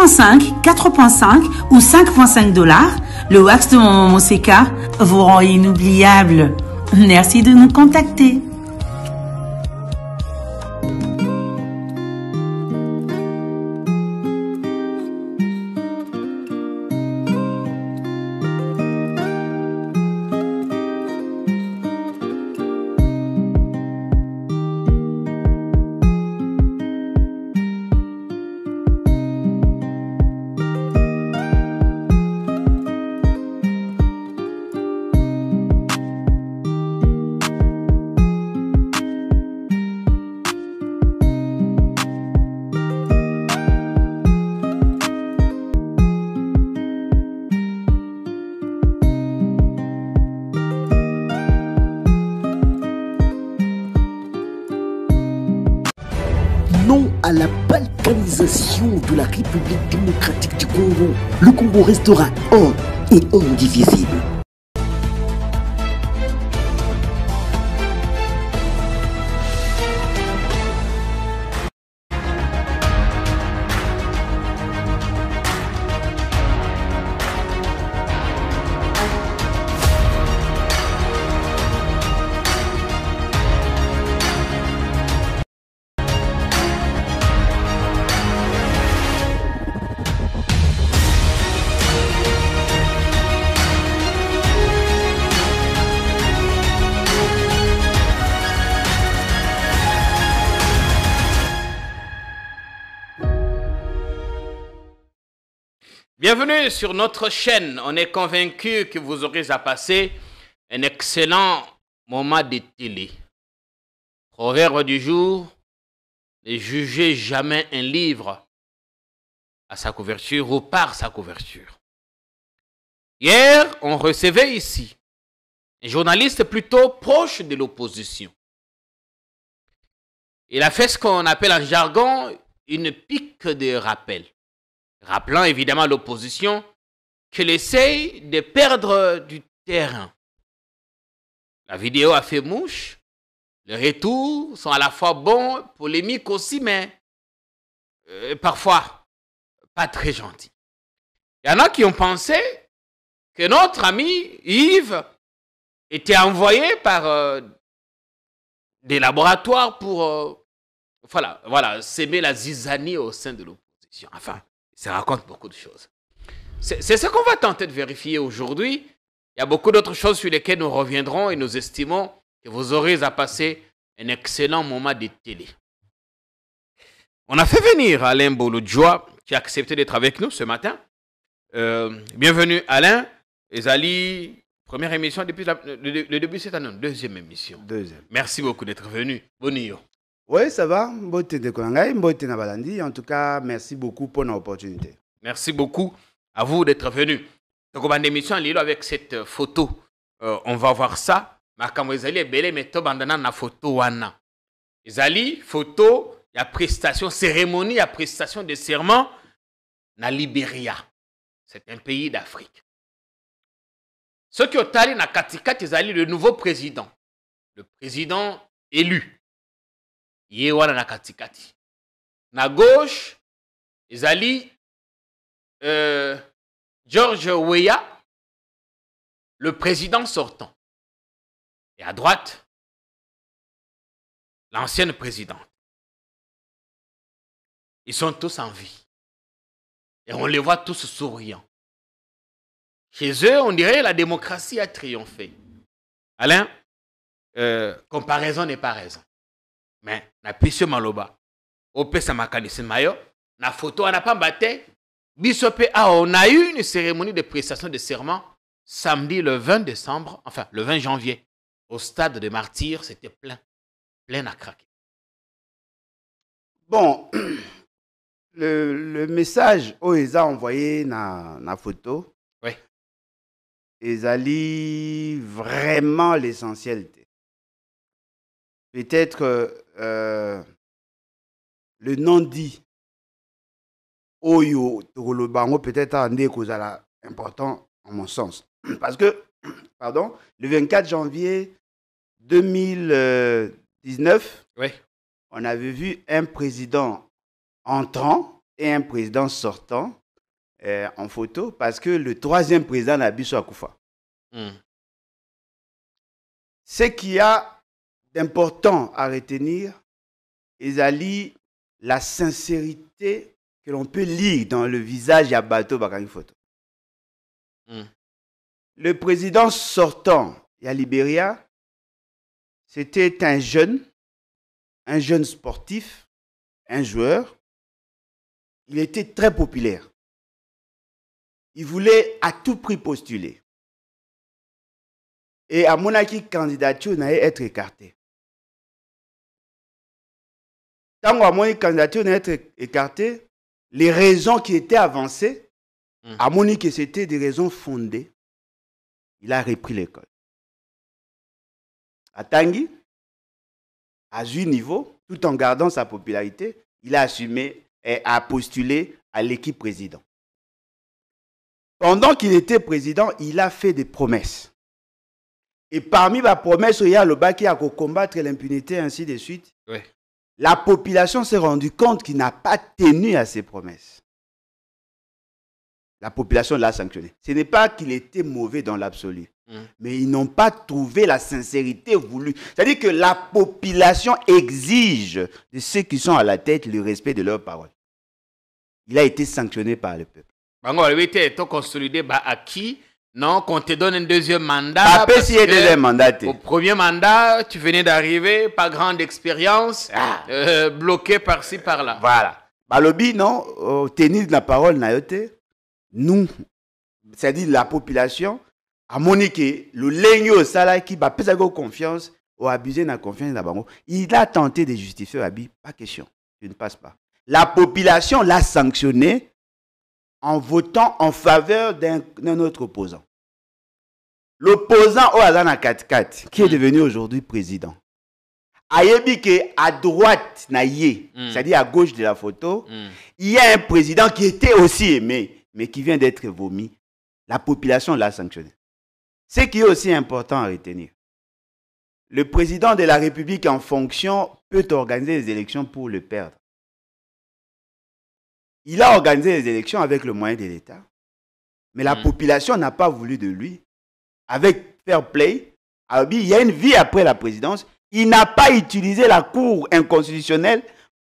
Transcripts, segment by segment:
3.5, 4.5 ou 5.5 $, le wax de mon Moseka vous rend inoubliable. Merci de nous contacter. Non à la balkanisation de la République démocratique du Congo. Le Congo restera un et indivisible. Bienvenue sur notre chaîne. On est convaincu que vous aurez à passer un excellent moment de télé. Proverbe du jour, ne jugez jamais un livre à sa couverture ou par sa couverture. Hier, on recevait ici un journaliste plutôt proche de l'opposition. Il a fait ce qu'on appelle en jargon une pique de rappel. Rappelant évidemment l'opposition qu'elle essaye de perdre du terrain. La vidéo a fait mouche. Les retours sont à la fois bons, polémiques aussi, mais parfois pas très gentils. Il y en a qui ont pensé que notre ami Yves était envoyé par des laboratoires pour s'aimer la zizanie au sein de l'opposition. Enfin, ça raconte beaucoup de choses. C'est ce qu'on va tenter de vérifier aujourd'hui. Il y a beaucoup d'autres choses sur lesquelles nous reviendrons et nous estimons que vous aurez à passer un excellent moment de télé. On a fait venir Alain Bolodjoa qui a accepté d'être avec nous ce matin. Bienvenue Alain. Ezali, première émission depuis le début de cette année, deuxième émission. Deuxième. Merci beaucoup d'être venu. Bonjour. Oui, ça va. En tout cas, merci beaucoup pour l'opportunité. Merci beaucoup à vous d'être venu. Donc, on a une émission avec cette photo. On va voir ça. Mais quand vous allez mettre la photo, Ezali, photo, il y a prestation, cérémonie, il y a prestation de serment na Libéria. C'est un pays d'Afrique. Ceux qui ont allé na Katikat, Ezali, le nouveau président. Le président élu. Yewana na katikati. Na gauche, Ezali George Weah, le président sortant. Et à droite, l'ancienne présidente. Ils sont tous en vie. Et on les voit tous souriants. Chez eux, on dirait la démocratie a triomphé. Alain, comparaison n'est pas raison. Mais na pisio maloba opesa makanisi mayo na photo ana pas batté bisope on a eu une cérémonie de prestation de serment samedi le 20 décembre, enfin le 20 janvier au stade de Martyrs, c'était plein à craquer. Bon, le message ils ont envoyé na photo. Oui. Ils allaient vraiment l'essentiel. Peut-être le non-dit Oyo Togolobango peut-être un des causes important en mon sens. Parce que, pardon, le 24 janvier 2019, oui, on avait vu un président entrant et un président sortant en photo parce que le troisième président n'a Biso Akoufa. Ce qu'il y a d'important à retenir, Ezali, la sincérité que l'on peut lire dans le visage de Bato Bakari Photo. Le président sortant à Libéria, c'était un jeune sportif, un joueur. Il était très populaire. Il voulait à tout prix postuler. Et à mon avis, candidature n'allait être écartée. Tant que mon candidature n'allait être écartée, les raisons qui étaient avancées, à mon avis que c'était des raisons fondées, il a repris l'école. À Tanguy, à ce niveau, tout en gardant sa popularité, il a assumé et a postulé à l'équipe président. Pendant qu'il était président, il a fait des promesses. Et parmi les promesses, il y a le bas qui a combattre l'impunité, ainsi de suite. Oui. La population s'est rendue compte qu'il n'a pas tenu à ses promesses. La population l'a sanctionné. Ce n'est pas qu'il était mauvais dans l'absolu, mais ils n'ont pas trouvé la sincérité voulue. C'est-à-dire que la population exige de ceux qui sont à la tête le respect de leurs paroles. Il a été sanctionné par le peuple. Bango, il était consolidé à qui? Non, qu'on te donne un deuxième mandat. Deuxième mandat. Au premier mandat, tu venais d'arriver, pas grande expérience, bloqué par-ci, par-là. Voilà. Balobi, non, tenir la parole, nous, c'est-à-dire la population, à Monique, le legno sala qui va peser confiance ou abuser de la confiance de Bango. Il a tenté de justifier Abi, pas question, je ne passe pas. La population l'a sanctionné en votant en faveur d'un autre opposant. L'opposant Oazana 4-4, qui est devenu aujourd'hui président, a dit qu'à droite, c'est-à-dire à gauche de la photo, il y a un président qui était aussi aimé, mais qui vient d'être vomi. La population l'a sanctionné. Ce qui est aussi important à retenir. Le président de la République en fonction peut organiser les élections pour le perdre. Il a organisé les élections avec le moyen de l'État, mais la population n'a pas voulu de lui. Avec fair play, il y a une vie après la présidence. Il n'a pas utilisé la cour inconstitutionnelle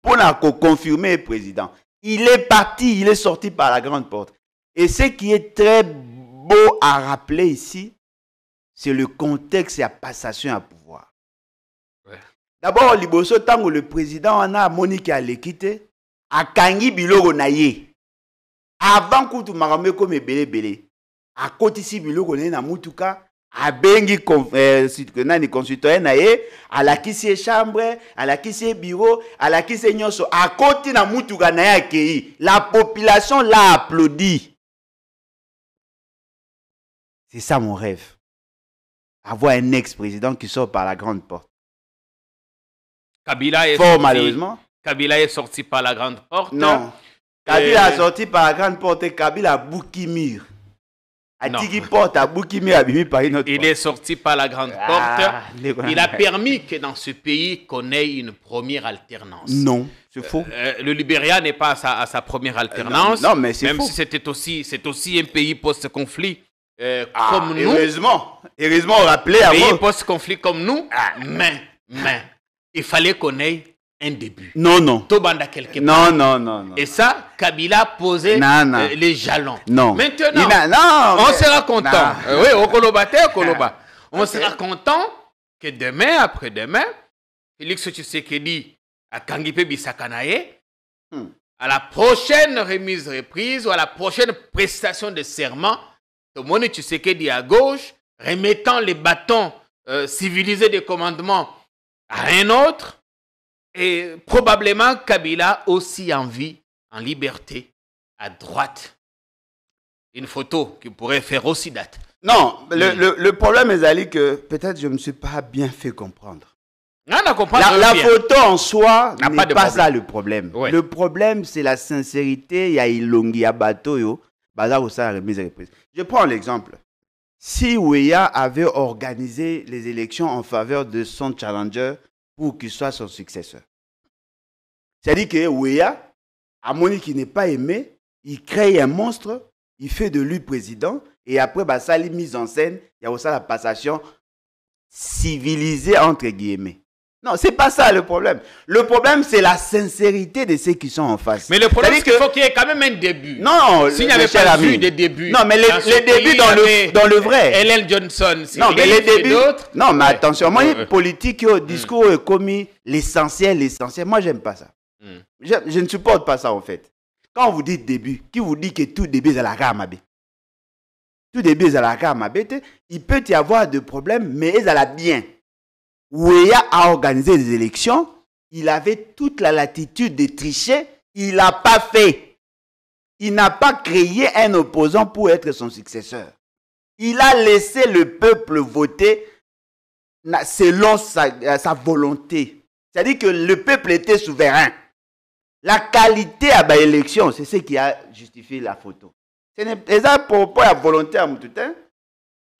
pour confirmer le président. Il est parti, il est sorti par la grande porte. Et ce qui est très beau à rappeler ici, c'est le contexte et la passation à pouvoir. Ouais. D'abord, Liboso, tant que le président en a Monique à l'équité, à Kangi Biloro Naye. Avant que tu m'as comme belé. À côté si Biloro Naye na Mutuka, à Bengi consultant Naye, à la kisi chambre, à la kisi bureau, à la kisi nyoso, à côté na Mutuka Naye accueilli. La population l'a applaudi. C'est ça mon rêve. Avoir un ex-président qui sort par la grande porte. Kabila est fort malheureusement. Kabila est sorti par la grande porte. Non. Kabila a sorti par la grande porte et Kabila a Boukimir. Il est sorti par la grande porte. Il a permis que dans ce pays qu'on ait une première alternance. Non, c'est faux. Le Libéria n'est pas à sa première alternance. Non, mais c'est faux. Même si c'est aussi un pays post-conflit comme nous. Heureusement, on rappelait un pays post-conflit comme nous. Mais il fallait qu'on ait un début. Non. Tobanda quelque part. Non. Et ça, Kabila posait les jalons. Non. Maintenant, on sera content. Oui, au Kolobate, on sera content que demain, après-demain, Félix Tshisekedi à Kangipe Bissakanaye, à la prochaine reprise ou à la prochaine prestation de serment, Tomone Tshisekedi à gauche, remettant les bâtons civilisés de commandement à un autre, et probablement Kabila aussi en vie, en liberté, à droite. Une photo qui pourrait faire aussi date. Non, le problème est que peut-être je ne me suis pas bien fait comprendre. La photo en soi n'est pas ça le problème. Ouais. Le problème, c'est la sincérité. Il y a Ilongi, Abato, je prends l'exemple. Si Ouéa avait organisé les élections en faveur de son challenger pour qu'il soit son successeur, c'est-à-dire que Ouéa Amoni qui n'est pas aimé, il crée un monstre, il fait de lui président, et après, bah, ça les mise en scène, il y a aussi la passation civilisée entre guillemets. Non, c'est pas ça le problème. Le problème, c'est la sincérité de ceux qui sont en face. Mais le problème, c'est qu'il faut qu'il y ait quand même un début. Non, s'il n'y avait pas eu de début. Non, mais les débuts dans le vrai. Hélène Johnson, non, mais les débuts. Non, mais attention, moi, politique, discours commis, l'essentiel. Moi, j'aime pas ça. Je ne supporte pas ça, en fait. Quand vous dites début, qui vous dit que tout début est à la ramabe? Tout début est à la ramabe, il peut y avoir des problèmes, mais il est à la bien. Ouéa a organisé des élections, il avait toute la latitude de tricher, il n'a pas fait. Il n'a pas créé un opposant pour être son successeur. Il a laissé le peuple voter selon sa volonté. C'est-à-dire que le peuple était souverain. La qualité à l'élection, c'est ce qui a justifié la photo. C'est ça pour la volonté à Moutoutin.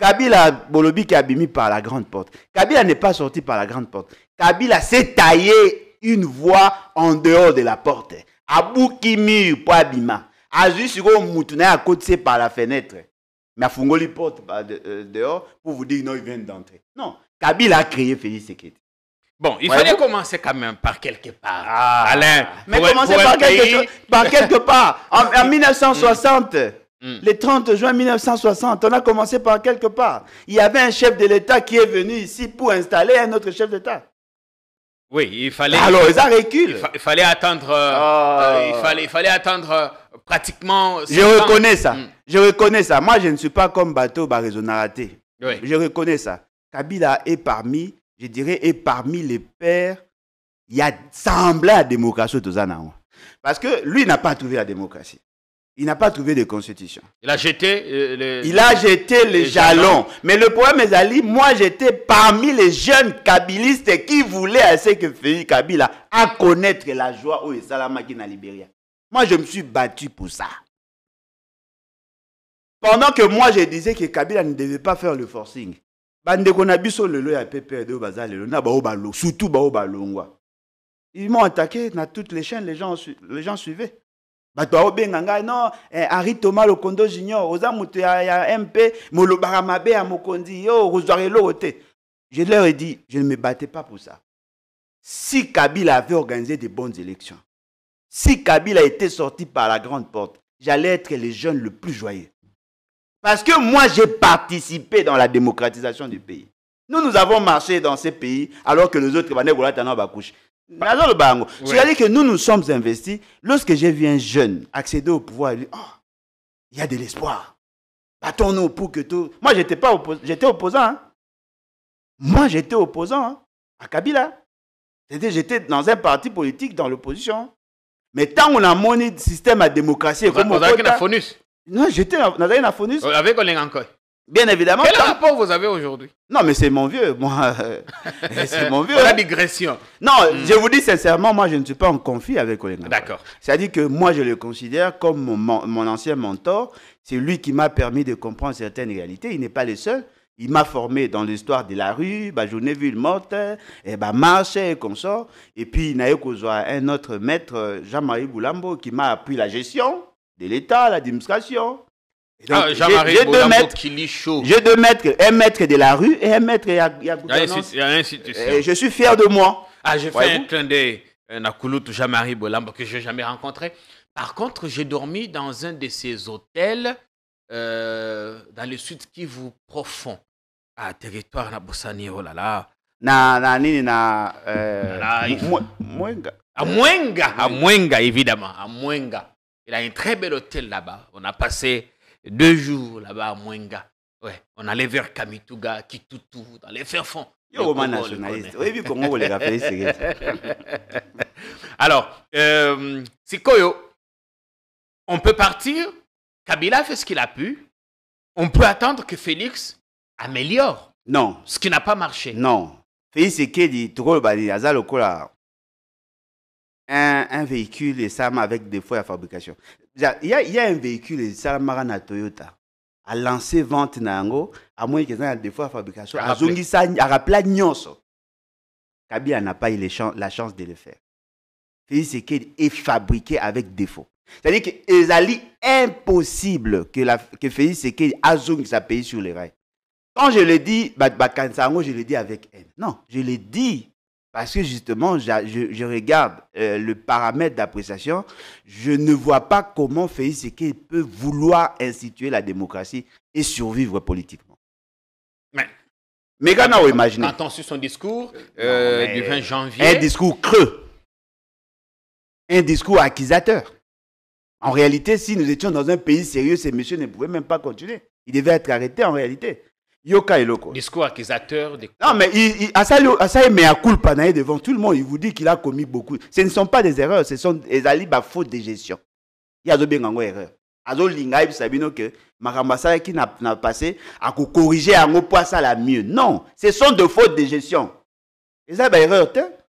Kabila Bolobi qui a bimi par la grande porte. Kabila n'est pas sorti par la grande porte. Kabila s'est taillé une voie en dehors de la porte. Abouki mur pour abima. Azu sur Moutoutin à côté par la fenêtre. Mais à Fungoli porte dehors pour vous dire non, il vient d'entrer. Non, Kabila a créé Félix Sekedi. Bon, il fallait commencer quand même par quelque part. Alain, mais commencer par quelque part. En 1960. Le 30 juin 1960, on a commencé par quelque part. Il y avait un chef de l'État qui est venu ici pour installer un autre chef d'État. Oui, il fallait. Alors, ça recule. Il fallait attendre. Il fallait attendre pratiquement. Je reconnais ça. Je reconnais ça. Moi, je ne suis pas comme Bateau Barézonaraté. Oui. Je reconnais ça. Kabila est parmi, je dirais, les pères. Il y a semblé à la démocratie aux Anahou. Parce que lui n'a pas trouvé la démocratie. Il n'a pas trouvé de constitution. Il a jeté les jalons. Mais le problème est, Ali, moi j'étais parmi les jeunes kabylistes qui voulaient assez que Félix Kabila à connaître la joie au Salamaki na Libéria. Moi je me suis battu pour ça. Pendant que moi je disais que Kabila ne devait pas faire le forcing. Ils m'ont attaqué dans toutes les chaînes, les gens suivaient. Non, Henri Thomas Lokondo Junior, Ozamutu ya MP, Molobaramabe à Mokondi, je leur ai dit, je ne me battais pas pour ça. Si Kabila avait organisé de bonnes élections, si Kabila était sorti par la grande porte, j'allais être le jeune le plus joyeux. Parce que moi, j'ai participé dans la démocratisation du pays. Nous avons marché dans ces pays alors que les autres, c'est-à-dire que nous sommes investis. Lorsque j'ai vu un jeune accéder au pouvoir, il dit, oh, il y a de l'espoir. Battons-nous pour que tout... Moi, j'étais opposant. Hein. Moi, j'étais opposant à Kabila. J'étais dans un parti politique dans l'opposition. Mais tant qu'on a monné le système à démocratie... Vous avez un phonus? Non, j'étais dans un phonus. Vous avez un encore. Bien évidemment. Quel rapport vous avez aujourd'hui? Non, mais c'est mon vieux. Moi, c'est mon vieux. La digression. Non, je vous dis sincèrement, moi, je ne suis pas en conflit avec Olenga. D'accord. C'est-à-dire que moi, je le considère comme mon ancien mentor. C'est lui qui m'a permis de comprendre certaines réalités. Il n'est pas le seul. Il m'a formé dans l'histoire de la rue, journée ville morte, marche et consort. Et puis, il y a un autre maître, Jean-Marie Boulambo, qui m'a appris la gestion de l'État, l'administration. Jean-Marie Boulambo qui lit chaud. J'ai deux maîtres, un maître de la rue et un maître à gouvernance. Il y a une institution. Et je suis fier de moi. J'ai fait un clin d'œil à Kouloutou Jean-Marie Boulambo que je n'ai jamais rencontré. Par contre, j'ai dormi dans un de ces hôtels dans le sud Kivu profond. À territoire na Bossani, oh là là. À Mwenga, évidemment. À Mwenga. Il a un très bel hôtel là-bas. On a passé 2 jours là-bas à Mwenga. Ouais, on allait vers Kamituga, Kitutu, dans les fins fonds. Alors, Sikoyo, on peut partir. Kabila fait ce qu'il a pu. On peut attendre que Félix améliore. Non. Ce qui n'a pas marché. Non. Félix Sekedi, un véhicule et ça avec des fois à fabrication. Il y a un véhicule et ça marana Toyota a lancé vente nango à moins que ça des fois à fabrication. A zongi ça a rappelé nyonso. Kabila n'a pas eu la chance de le faire. Félix Tshisekedi est fabriqué avec défaut. C'est-à-dire que c'est impossible que Félix Tshisekedi azongi sa pays sur les rails. Quand je le dis, je le dis avec haine. Non, je le dis parce que justement, je regarde le paramètre d'appréciation. Je ne vois pas comment Félix Tshisekedi peut vouloir instituer la démocratie et survivre politiquement. Mais quand on imagine. Quand on suit son discours du 20 janvier. Un discours creux. Un discours accusateur. En réalité, si nous étions dans un pays sérieux, ces messieurs ne pouvaient même pas continuer. Ils devaient être arrêtés en réalité. Yoka et Loko. Discours accusateur. Non, mais Assaï met à culpa devant tout le monde. Il vous dit qu'il a commis beaucoup. Ce ne sont pas des erreurs, ce sont des alibis faute de gestion. Il y a des erreurs. Azo Lingaïb Sabino que Makambasa qui n'a passé à corriger à un point ça la mieux. Non, ce sont de fautes de gestion. Et ça, c'est erreur.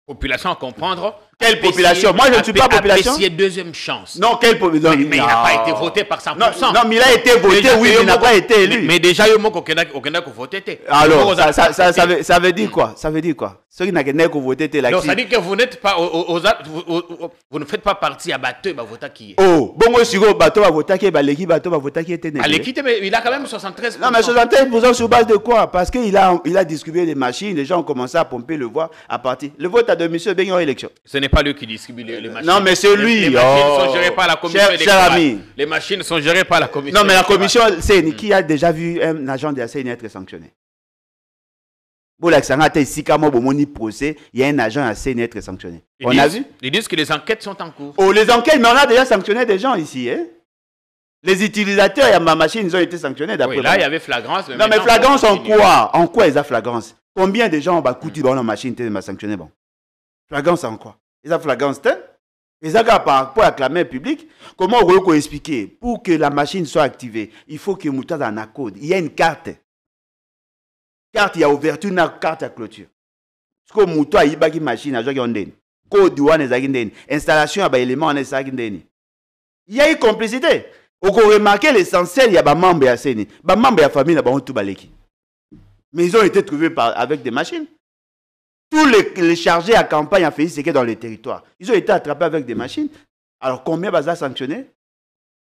Population à comprendre. Quelle population? Moi, je ne suis pas population. Apprécier deuxième chance. Non, quelle population? Mais il n'a pas été voté par 100%. Non, mais il a été voté, déjà, oui, mais il n'a pas été élu. Mais déjà, il y a aucun qui voté. Alors, ça veut dire quoi? Ça veut dire quoi? Ceux qui n'ont pas voté, donc, ça dit que vous n'êtes pas, vous ne faites pas partie à Bateau, bah voter qui est. Oh, bon, si vous Bateau va voter qui est, l'équipe Bateau va voter qui était. L'équipe, mais il a quand même 73%. Non, mais 73% sur base de quoi? Parce qu'il a distribué des machines, les gens ont commencé à pomper le voix à partir. Le vote à domicile, bien en élection. Ce n'est pas lui qui distribue les machines. Non, mais c'est lui. Les machines sont gérées par la commission cher ami. Les machines sont gérées par la commission. Non, mais la commission, c'est qui a déjà vu un agent de la CENI être sanctionné? Il y a un agent à CENI être sanctionné. On a vu? Ils disent que les enquêtes sont en cours. Oh, les enquêtes, mais on a déjà sanctionné des gens ici. Hein? Les utilisateurs et ma machine, ils ont été sanctionnés d'après. Oui, là, il y avait flagrance. Non, mais flagrance en quoi? En quoi ils ont flagrance? Combien de gens ont coûté dans la machine et sanctionné? Bon. Flagrance en quoi? Ils ont flagrance tel? Ils ont par rapport à la main publique. Comment on peut expliquer? Pour que la machine soit activée, il faut que Mouta dans un code. Il y a une carte. Carte, il y a ouverture, une carte à clôture. Parce que Mouta, il y a une machine à jouer. Code douane, installation, il y a éléments, il y a une complicité. On peut remarquer l'essentiel, il y a des membres de la CENI. Des membres de la famille, ils ont tout balayé. Mais ils ont été trouvés avec des machines. Tous les chargés à campagne à Félix Tshisekedi dans le territoire, ils ont été attrapés avec des machines. Alors combien va ça sanctionner?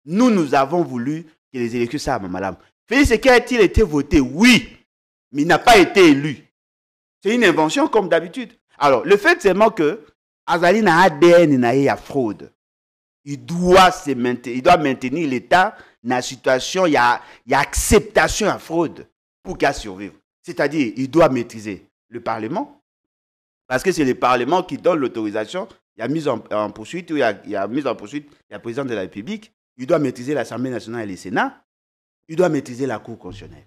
Nous avons voulu que les élections soient madame. Félix Tshisekedi a-t-il été voté? Oui, mais il n'a pas été élu. C'est une invention comme d'habitude. Alors le fait seulement que Azali n'a ADN n'a eu à fraude. Il doit maintenir l'État dans la situation, il y a acceptation à fraude pour qu'il survive. C'est-à-dire, il doit maîtriser le Parlement. Parce que c'est le Parlement qui donne l'autorisation. Il y a mise en poursuite, il y a mise en poursuite, il y a le président de la République. Il doit maîtriser l'Assemblée nationale et le Sénat. Il doit maîtriser la Cour constitutionnelle.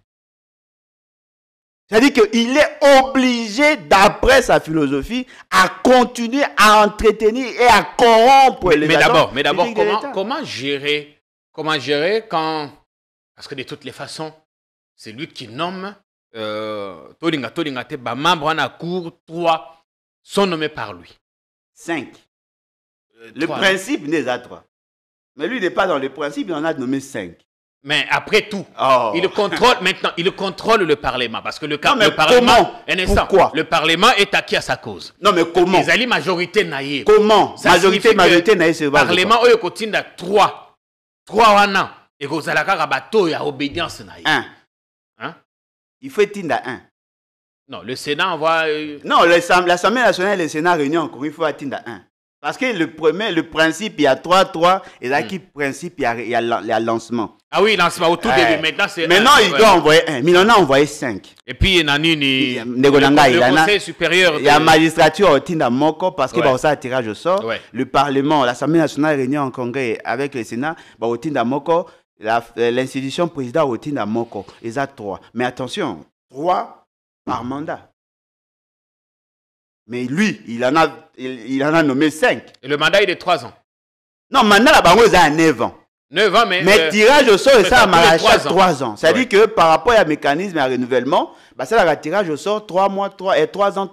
C'est-à-dire qu'il est obligé, d'après sa philosophie, à continuer à entretenir et à corrompre les agents. Mais d'abord, comment gérer quand... Parce que de toutes les façons, c'est lui qui nomme membres en la Cour, 3 sont nommés par lui. 5. Le principe n'est pas 3. Mais lui n'est pas dans le principe, il en a nommé 5. Mais après tout, il contrôle maintenant, il contrôle le Parlement. Parce que le Parlement, pourquoi? Le Parlement est acquis à sa cause. Non, mais comment? Ils allaient majorité naïe. Comment? Majorité naïe, c'est le Parlement, eux, continue à 3. 3 ans. Et vous allez à bateau et à obédience naïe. 1. Hein? Il faut être à 1. Non, le Sénat envoie... Non, l'Assemblée nationale et le Sénat réunis encore, il faut atteindre à 1. Parce que le principe, il y a 3, et là, qui principe, il y a lancement. Ah oui, lancement au tout début. Maintenant, c'est... Maintenant, il doit envoyer 1, mais il en a envoyé 5. Et puis, il y a le Conseil supérieur... Il y a la magistrature au Tinda Moko, parce que ça a tirage au sort. Ouais. Le Parlement, l'Assemblée nationale réunie en congrès avec le Sénat, au Tinda Moko, l'institution président au Tinda Moko, ils ont 3. Mais attention, 3 par mandat. Mais lui, il en a nommé 5. Et le mandat, il est de 3 ans. Non, mandat, la banque, il a 9 ans. 9 ans, mais tirage au sort, ça a 3 ans. C'est-à-dire que par rapport à un mécanisme et à un renouvellement, ça a tirage au sort 3 mois, 3 ans,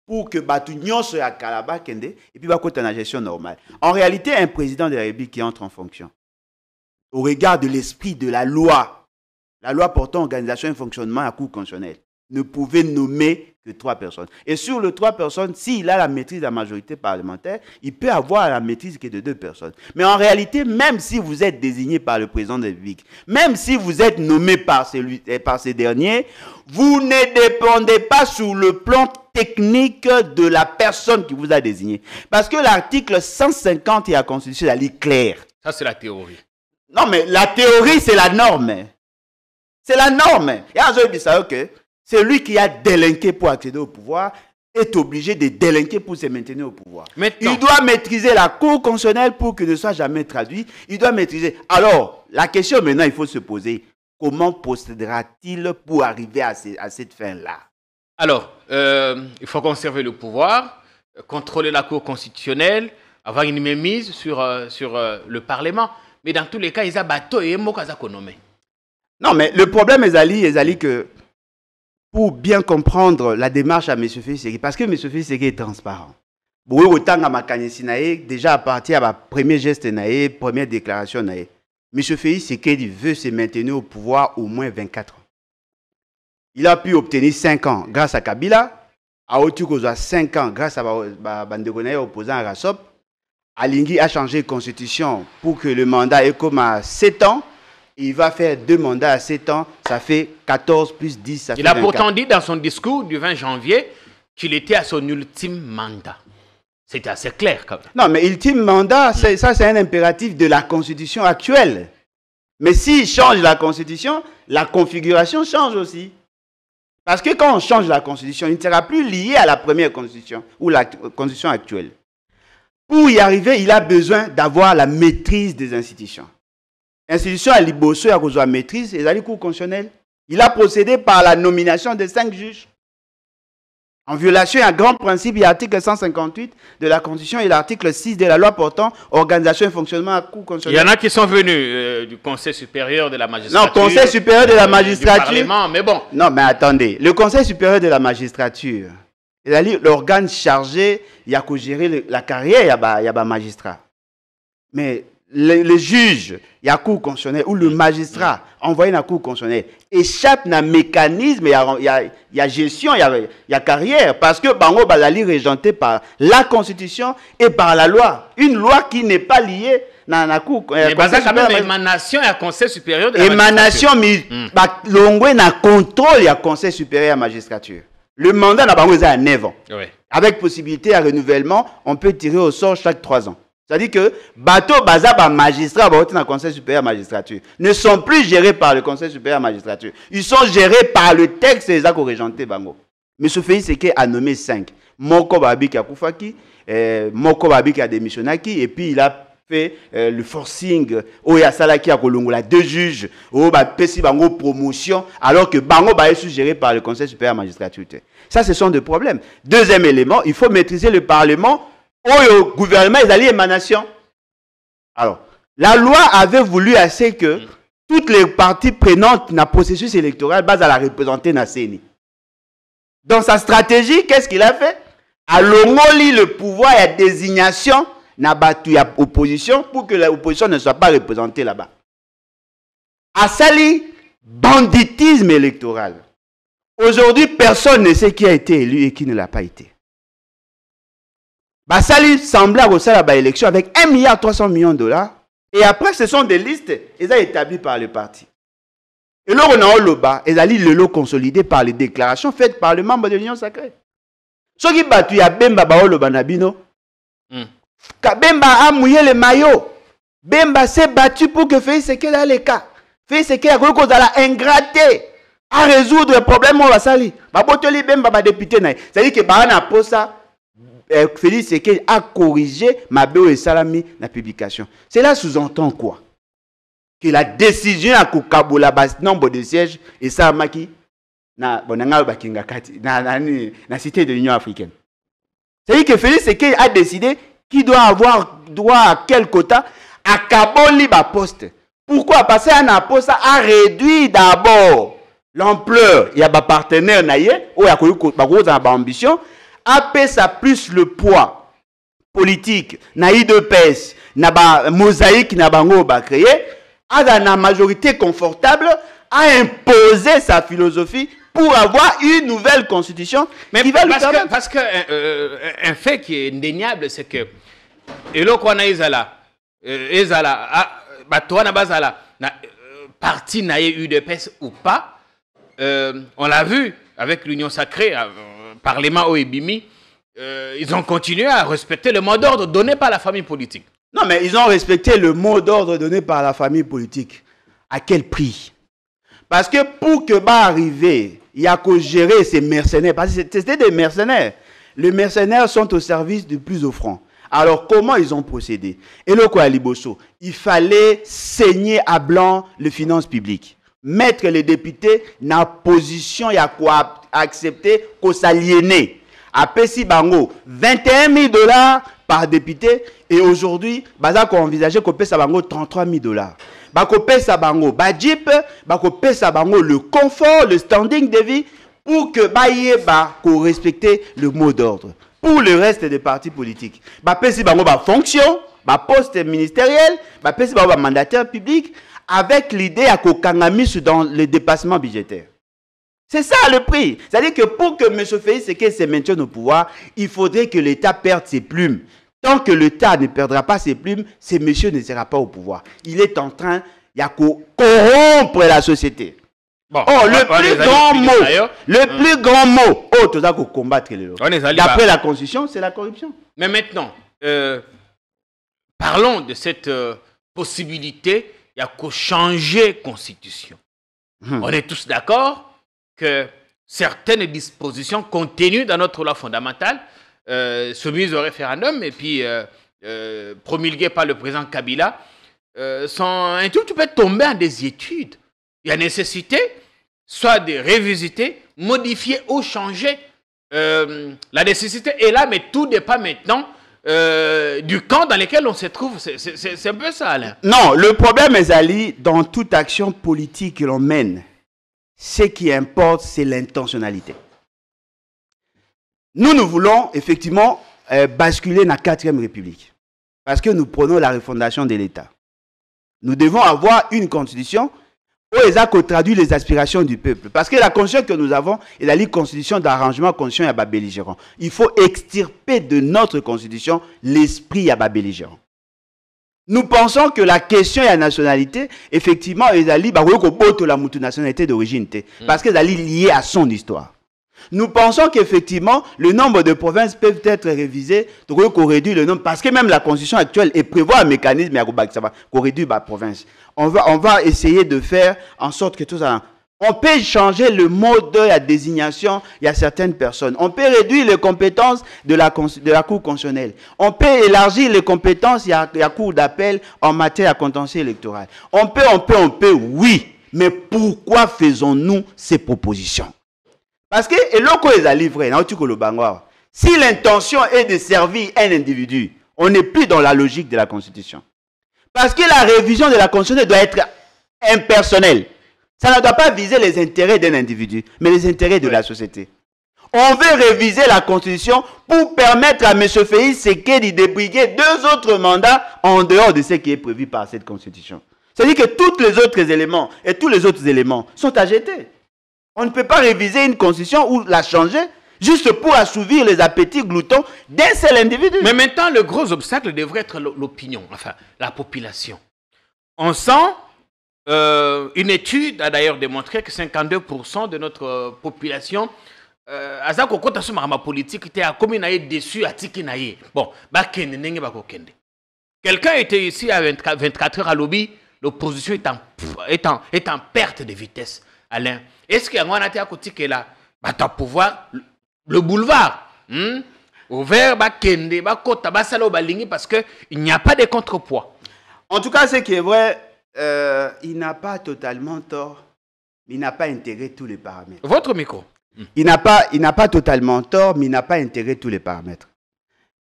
pour que Batunion soit à Kalaba, Kende, et puis côté la gestion normale. En réalité, un président de la République qui entre en fonction, au regard de l'esprit de la loi portant organisation et fonctionnement à cour constitutionnelle, ne pouvait nommer que 3 personnes. Et sur les 3 personnes, s'il a la maîtrise de la majorité parlementaire, il peut avoir la maîtrise que de 2 personnes. Mais en réalité, même si vous êtes désigné par le président de la République, même si vous êtes nommé par ces derniers, vous ne dépendez pas sur le plan technique de la personne qui vous a désigné. Parce que l'article 150 de la Constitution, elle est claire. Ça, c'est la théorie. Non, mais la théorie, c'est la norme. C'est la norme. Et en dit ça, ok. Celui qui a délinqué pour accéder au pouvoir est obligé de délinquer pour se maintenir au pouvoir. Maintenant, il doit maîtriser la Cour constitutionnelle pour que ne soit jamais traduit. Il doit maîtriser. Alors, la question maintenant, il faut se poser, comment procédera-t-il pour arriver à cette fin-là? alors, il faut conserver le pouvoir, contrôler la Cour constitutionnelle, avoir une mainmise sur le Parlement. Mais dans tous les cas, il y a bateau et mokazakonome. Non, mais le problème est que pour bien comprendre la démarche à M. Félix, parce que M. Félix est transparent. Déjà à partir de la première geste, première déclaration, M. Félix veut se maintenir au pouvoir au moins 24 ans. Il a pu obtenir 5 ans grâce à Kabila, à Otukoza 5 ans grâce à Bandegonaye opposant à Rassop. Alingui a changé de constitution pour que le mandat est comme à 7 ans. Il va faire 2 mandats à 7 ans, ça fait 14 plus 10, ça fait 24. Il a pourtant dit dans son discours du 20 janvier qu'il était à son ultime mandat. C'était assez clair quand même. Non, mais ultime mandat, ça c'est un impératif de la constitution actuelle. Mais s'il change la constitution, la configuration change aussi. Parce que quand on change la constitution, il ne sera plus lié à la première constitution ou la constitution actuelle. Pour y arriver, il a besoin d'avoir la maîtrise des institutions. Institution à Liboso et à Rosoa maîtrise et à la Cour constitutionnelle. Il a procédé par la nomination de 5 juges. En violation d'un grand principe, il y a l'article 158 de la Constitution et l'article 6 de la loi portant organisation et fonctionnement à la Cour constitutionnelle. Il y en a qui sont venus du Conseil supérieur de la magistrature. Non, Conseil supérieur de la magistrature. Du Parlement, mais bon. Non, mais attendez. Le Conseil supérieur de la magistrature, c'est-à-dire l'organe chargé, il y a qu'à gérer la carrière, il y a un magistrat. Mais le juge, il y a Cour constitutionnelle, ou le magistrat envoyé dans la Cour constitutionnelle, échappe dans un mécanisme, il y a gestion, il y a carrière, parce que Bango Bazali régenté par la Constitution et par la loi. Une loi qui n'est pas liée dans la Cour. Mais Bazali quand même émanation et Conseil supérieur de la magistrature. Émanation, mais l'ongoué n'a contrôle, il y a Conseil supérieur de la magistrature. Le mandat n'a pas à 9 ans. Oui. Avec possibilité à renouvellement, on peut tirer au sort chaque 3 ans. C'est-à-dire que bateau bazaba magistrat dans le Conseil supérieur de la magistrature ne sont plus gérés par le Conseil supérieur de la magistrature. Ils sont gérés par le texte des accords régentés bango. M. Félix Sekei a nommé 5. Moko Babiki a Koufaki, Moko Babiki a démissionnaki, et puis il a fait le forcing Oya Salaki a Kolongola 2 juges, Pesi bango promotion, alors que bango ba est suggéré par le Conseil supérieur de la magistrature. Ça, ce sont des problèmes. Deuxième élément, il faut maîtriser le Parlement. Au gouvernement, ils allaient émanation. Alors, la loi avait voulu assez que toutes les parties prenantes dans le processus électoral basent à la représenter dans la CENI. Dans sa stratégie, qu'est-ce qu'il a fait? À l'ongoli, le pouvoir et la désignation n'a battu l'opposition pour que l'opposition ne soit pas représentée là-bas. À Sali, banditisme électoral. Aujourd'hui, personne ne sait qui a été élu et qui ne l'a pas été. Basali semblable au salaire de l'élection avec 1,3 milliard $. Et après, ce sont des listes établies par le parti. Et là, on a le bas, ils allaient le lot consolidé par les déclarations faites par le membre de l'Union sacrée. Ce qui battu, il y a Bemba Baolo Banabino. Bemba a mouillé le maillot. Bemba s'est battu pour que Félix Sekei dans les cas. Félix Sekei a cru qu'on a ingraté à résoudre le problème. On va salir. Babotoli Bemba député. C'est-à-dire que Barana a ça. Félix Sekei a corrigé Mabeo et Salami la publication. Cela sous-entend quoi? Que la décision à Koukaboula bas nombre de sièges et Salamaki na cité de l'Union africaine. C'est-à-dire que Félix Sekei a décidé qui doit avoir droit à quel quota à Kaboli ba poste. Pourquoi? Parce qu'un poste a réduit d'abord l'ampleur. Il y a des partenaires naïe ou il y a des ambitions. AP ça plus le poids politique na IDPS na ba mosaïque na bango ba créé a dans la majorité confortable à imposer sa philosophie pour avoir une nouvelle constitution qui va lui permettre. Parce que un fait qui est indéniable, c'est que et là qu'on a Ezala, parti n'a eu de PES ou pas, on l'a vu avec l'Union sacrée, Parlement Oebimi, ils ont continué à respecter le mot d'ordre donné par la famille politique. Non, mais ils ont respecté le mot d'ordre donné par la famille politique. À quel prix? Parce que pour que va arriver, il y a qu'à gérer ces mercenaires. Parce que c'était des mercenaires. Les mercenaires sont au service du plus offrant. Alors, comment ils ont procédé? Et le quoi, Liboso? Il fallait saigner à blanc les finances publiques. Mettre les députés dans la position, il y a quoi accepter qu'on s'aliéner. À Pessi Bango, 21 000 $ par député. Et aujourd'hui, Baza qu'on envisageait qu'on paie ça Bango 33 000 $. Bako paie ça Bango, Bajip, Bako paie ça Bango le confort, le standing de vie, pour que Baye qu'on respecte le mot d'ordre. Pour le reste des partis politiques. Bah Pessi Bango, bah fonction, bah poste ministériel, bah Pessi Bango, bah mandataire public, avec l'idée à qu'on kangamis dans le dépassement budgétaire. C'est ça le prix. C'est-à-dire que pour que M. Félix Tshisekedi se maintienne au pouvoir, il faudrait que l'État perde ses plumes. Tant que l'État ne perdra pas ses plumes, ce monsieur ne sera pas au pouvoir. Il est en train de corrompre la société. Bon, le plus grand mot, tu as combattre les autres. D'après la Constitution, c'est la corruption. Mais maintenant, parlons de cette possibilité, il y a qu'à changer la Constitution. On est tous d'accord que certaines dispositions contenues dans notre loi fondamentale, soumises au référendum et puis promulguées par le président Kabila, sont un tout petit peu tombées en désuétude. Il y a nécessité soit de révisiter, modifier ou changer. La nécessité est là, mais tout dépend maintenant du camp dans lequel on se trouve. C'est un peu ça, Alain. Non, le problème, Ezali, dans toute action politique que l'on mène, ce qui importe, c'est l'intentionnalité. Nous voulons effectivement basculer dans la 4e République. Parce que nous prenons la refondation de l'État. Nous devons avoir une constitution où elle traduit les aspirations du peuple. Parce que la constitution que nous avons est la constitution d'arrangement, constitution à belligérant. Il faut extirper de notre constitution l'esprit à belligérant. Nous pensons que la question de la nationalité, effectivement, est la nationalité d'origine. Parce qu'elle est liée à son histoire. Nous pensons qu'effectivement, le nombre de provinces peuvent être révisées, qu'on réduit le nombre, parce que même la constitution actuelle prévoit un mécanisme qu'on réduit la province. On va essayer de faire en sorte que tout ça... On peut changer le mode de la désignation, il y a certaines personnes. On peut réduire les compétences de la Cour constitutionnelle. On peut élargir les compétences, il y a la Cour d'appel en matière de contentieux électoral. On peut, oui. Mais pourquoi faisons-nous ces propositions? Parce que, et l'on est livré, si l'intention est de servir un individu, on n'est plus dans la logique de la Constitution. Parce que la révision de la Constitution doit être impersonnelle. Ça ne doit pas viser les intérêts d'un individu, mais les intérêts de la société. On veut réviser la Constitution pour permettre à M. Félix Tshisekedi de briguer 2 autres mandats en dehors de ce qui est prévu par cette Constitution. C'est-à-dire que tous les autres éléments et tous les autres éléments sont à jeter. On ne peut pas réviser une constitution ou la changer juste pour assouvir les appétits gloutons d'un seul individu. Mais maintenant, le gros obstacle devrait être l'opinion, enfin, la population. On sent, une étude a d'ailleurs démontré que 52% de notre population politique était déçu à Tikinaye. Bon, quelqu'un était ici à 24 heures à Lobby, l'opposition est en perte de vitesse. Alain, est-ce qu'il y a un à côté qui est là? Pouvoir le boulevard ouvert, parce qu'il n'y a pas de contrepoids. En tout cas, ce qui est vrai, il n'a pas totalement tort, mais il n'a pas intégré tous les paramètres. Votre micro. Il n'a pas totalement tort, mais il n'a pas intégré tous les paramètres.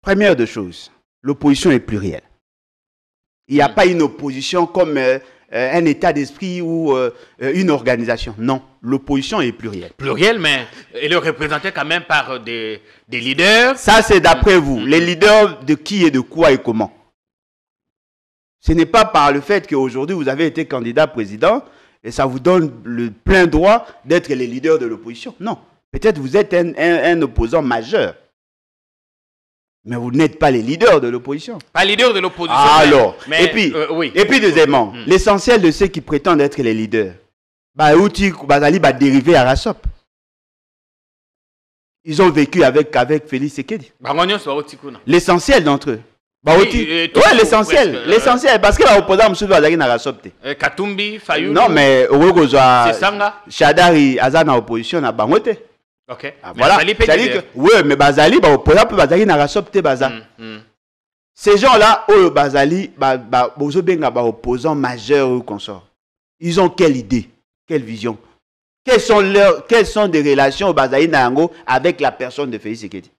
Première de choses, l'opposition est plurielle. Il n'y a pas une opposition comme un état d'esprit ou une organisation. Non, l'opposition est plurielle. Plurielle, mais elle est représentée quand même par des leaders. Ça, c'est d'après vous. Les leaders de qui et de quoi et comment? Ce n'est pas par le fait qu'aujourd'hui, vous avez été candidat président et ça vous donne le plein droit d'être les leaders de l'opposition. Non. Peut-être vous êtes un opposant majeur. Mais vous n'êtes pas les leaders de l'opposition. Pas leader de l'opposition. Alors, mais, et puis, oui. Deuxièmement, l'essentiel de ceux qui prétendent être les leaders, dérivé à Rassop. Ils ont vécu avec Félix Tshisekedi. L'essentiel d'entre eux. Oui, l'essentiel. Parce que l'opposant Moussou va aller à Rassop. Katumbi, Fayulu. Non, mais Chadari, Azan en opposition à Bangote. Ok. Voilà. Oui, mais Bazali, opposant peut Bazali na Rassop Baza. Ces gens-là, Bazali, opposants majeurs ou consorts. Ils ont quelle idée? Quelle vision? Quelles sont des relations au Bazali Nango avec la personne de Félix Tshisekedi?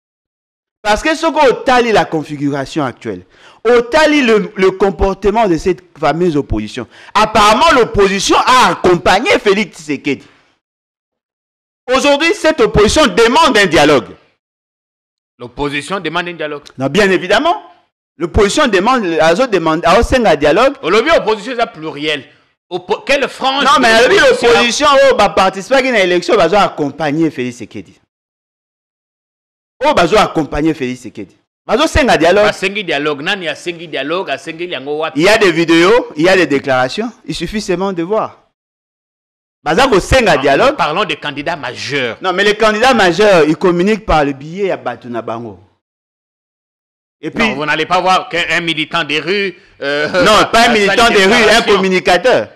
Parce que ce qu'on tali la configuration actuelle, on tali le comportement de cette fameuse opposition. Apparemment, l'opposition a accompagné Félix Tshisekedi. Aujourd'hui, cette opposition demande un dialogue. L'opposition demande un dialogue. Non, bien évidemment. L'opposition demande un dialogue. L'opposition est pluriel. Quelle frange? Non, mais l'opposition va participer à une élection, va accompagner Félix Tshisekedi. Va accompagner Félix Tshisekedi. Va dialogue. Il y a des vidéos, il y a des déclarations. Il suffit seulement de voir. Dialogue. Parlons des candidats majeurs. Non, mais les candidats majeurs, ils communiquent par le billet à Batuna Bango. Et puis, non, vous n'allez pas voir qu'un militant des rues. Non, pas un militant des rues, un communicateur.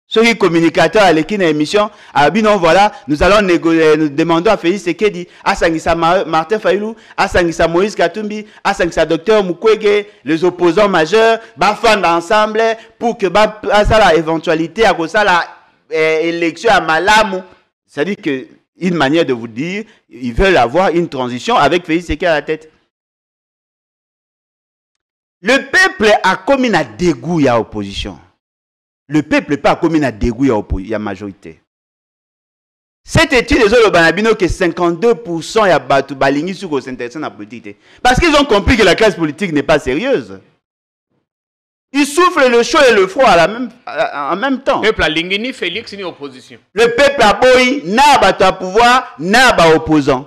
Ceux communicateurs à l'équipe d'émission, non, voilà, nous allons négocier, nous demandons à Félix Tshisekedi, à Sangisa Martin Fayulu, à Sangisa Moïse Katumbi, à Sangisa Docteur Mukwege, les opposants majeurs, fondent ensemble pour que ça la éventualité à ça la élection à Malamu. C'est-à-dire que une manière de vous dire, ils veulent avoir une transition avec Félix Tshisekedi à la tête. Le peuple a commis un dégoût à l'opposition. Le peuple n'a pas commis un dégoût à la majorité. Cette étude des autres banabino que 52% ya batu balingi sur s'intéresser à la politique. Parce qu'ils ont compris que la classe politique n'est pas sérieuse. Ils souffrent le chaud et le froid en même temps. Le peuple a lingini Félix ni opposition. Le peuple a boy na batu à pouvoir na ba opposant.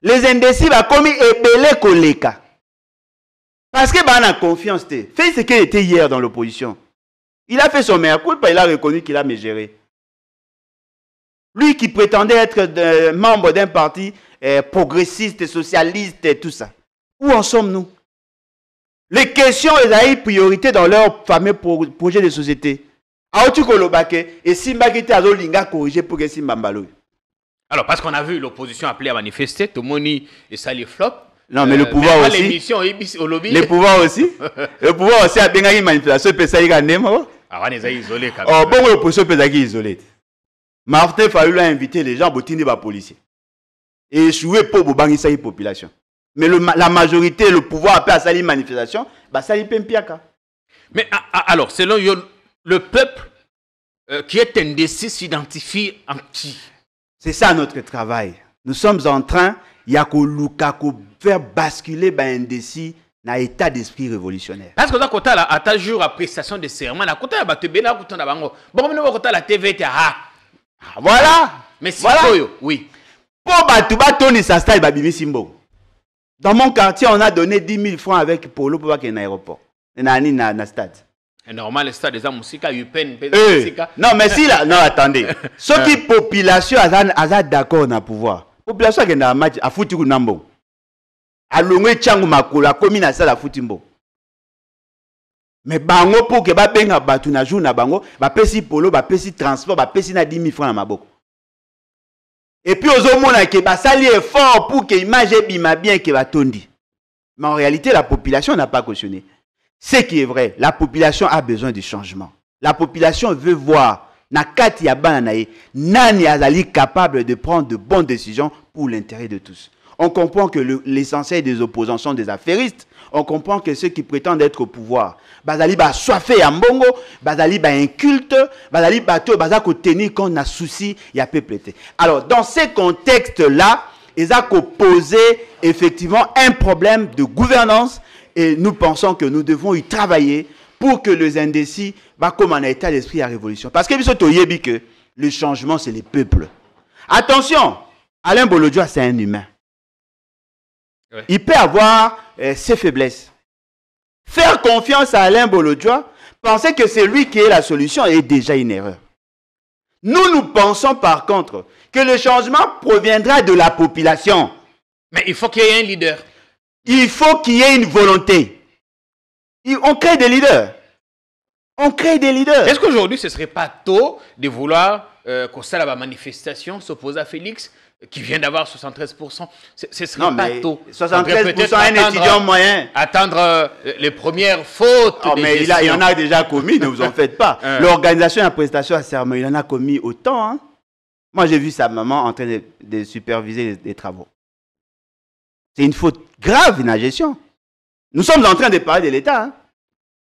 Les indécis va commis ebele koleka. Parce que bah a confiance. Félix Tshisekedi était hier dans l'opposition. Il a fait son mea culpa, il a reconnu qu'il a mégéré. Lui qui prétendait être membre d'un parti progressiste, socialiste et tout ça. Où en sommes-nous? Les questions, ils ont eu priorité dans leur fameux projet de société. Et Simba qui était à Zolinga corrigé pour que Simba Mbalo. Alors, parce qu'on a vu l'opposition appelée à manifester, tout le monde et ça les flop. Non, mais le pouvoir aussi. Le pouvoir aussi. Le pouvoir aussi a bien une manipulation. Ah, on est isolé. Oh, bon, l'opposition peut être isolée. Martin Fayulu a invité les gens à botiner les policiers. Et échouer pour bangisa la population. Mais la majorité, le pouvoir appelle à ça une manifestation, ça y pempiaka. Mais alors, selon le peuple qui est indécis s'identifie en qui? C'est ça notre travail. Nous sommes en train de faire basculer indécis dans l'état d'esprit révolutionnaire. Parce que dans à ta jour à prestation de serment, à côté la TV, voilà. Mais si voilà. Oui. Pour Tony Sasta et Simbo. Dans mon quartier, on a donné 10 000 francs avec Polo pour qu'il y ait un aéroport. Il y a un stade. C'est normal, le stade des Amoussika, il y a non, mais si là, non, attendez. Ce qui population a d'accord dans le pouvoir. Population qui est dans le match, a foutu un nambo. A l'ongé Tchangou Makula, commune à ça, la foutimbo. Mais bango pour que benga batu na jour na bango, pesi polo, pesi transport, pesi na 10 000 francs na maboko. Et puis aux hommes qui sali effort pour que l'image bima bien que va tondi. Mais en réalité, la population n'a pas cautionné. Ce qui est vrai, la population a besoin de changement. La population veut voir nakati ya bananae nani azali capable de prendre de bonnes décisions pour l'intérêt de tous. On comprend que l'essentiel des opposants sont des affairistes. On comprend que ceux qui prétendent être au pouvoir, bazali ba soifé ya mbongo, bazali ba inculte, bazali bato bazako tenir compte na souci ya peuple. Alors dans ces contextes-là, ils ont posé effectivement un problème de gouvernance et nous pensons que nous devons y travailler pour que les indécis, comme en état d'esprit à révolution. Parce que que le changement, c'est les peuples. Attention, Alain Bolodjoa, c'est un humain. Ouais. Il peut avoir ses faiblesses. Faire confiance à Alain Bolodjoa, penser que c'est lui qui est la solution est déjà une erreur. Nous pensons par contre que le changement proviendra de la population. Mais il faut qu'il y ait un leader. Il faut qu'il y ait une volonté. On crée des leaders. On crée des leaders. Est-ce qu'aujourd'hui, ce ne serait pas tôt de vouloir qu'on s'aille à la manifestation, s'opposer à Félix, qui vient d'avoir 73%? Ce serait pas tôt. 73%, un étudiant moyen. Attendre les premières fautes. Mais il y en a déjà commis, ne vous en faites pas. L'organisation de la prestation à serment, il en a commis autant. Hein. Moi, j'ai vu sa maman en train de superviser les travaux. C'est une faute grave, une gestion. Nous sommes en train de parler de l'État. Hein.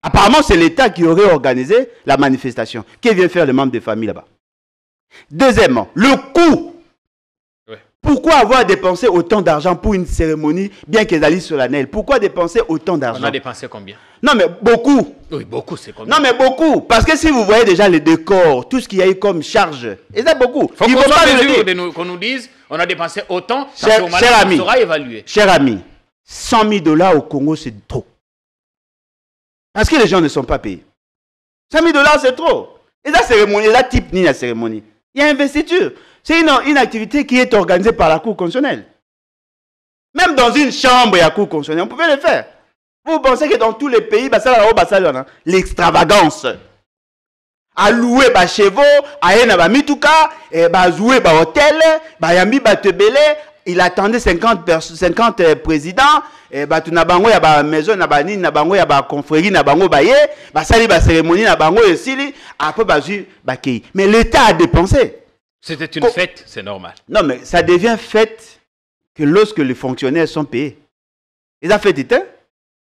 Apparemment, c'est l'État qui aurait organisé la manifestation. Qui vient faire les membres de famille là-bas? Deuxièmement, le coût. Ouais. Pourquoi avoir dépensé autant d'argent pour une cérémonie bien qu'elle allait solennelle? Pourquoi dépenser autant d'argent? On a dépensé combien? Non, mais beaucoup. Oui, beaucoup, c'est combien? Non, mais beaucoup. Parce que si vous voyez déjà les décors, tout ce qu'il y a eu comme charge, et ça beaucoup. Il faut qu'on nous dise, on a dépensé autant, cher ami, sera évalué. Cher ami, 100 000 $ au Congo, c'est trop. Parce que les gens ne sont pas payés. 100 000 $, c'est trop. Et la cérémonie, la type ni la cérémonie. Il y a investiture. C'est une activité qui est organisée par la Cour constitutionnelle. Même dans une chambre, il y a Cour constitutionnelle. On pouvait le faire. Vous pensez que dans tous les pays, l'extravagance. À louer des chevaux, à y avoir mitouka, à louer des hôtels, à yambi batebele. Il attendait 50 présidents. Tout na bango ya ba maison na bani na bango ya ba confrérie na bango baye, ba sali ba cérémonie na bango esili, après bazu bakei. Mais l'État a dépensé. C'était une fête, c'est normal. Non, mais ça devient fête que lorsque les fonctionnaires sont payés. Ils ont fait du temps,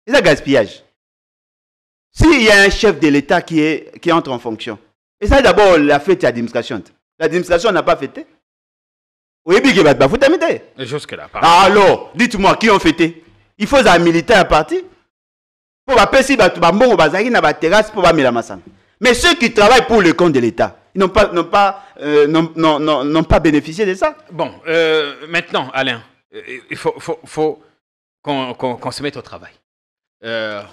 ils ont gaspillage. S'il y a un chef de l'État qui entre en fonction, et ça d'abord la fête d'administration. L'administration n'a pas fêté. Oui, bien qu'il va pas foutre jusque-là. Alors, dites-moi, qui ont fêté? Il faut un militaire à partir. Pour appeler si bon bazari na ba terrasse pour ba melamassan. Mais ceux qui travaillent pour le compte de l'État, ils n'ont pas bénéficié de ça. Bon, maintenant, Alain, il faut qu'on se mette au travail.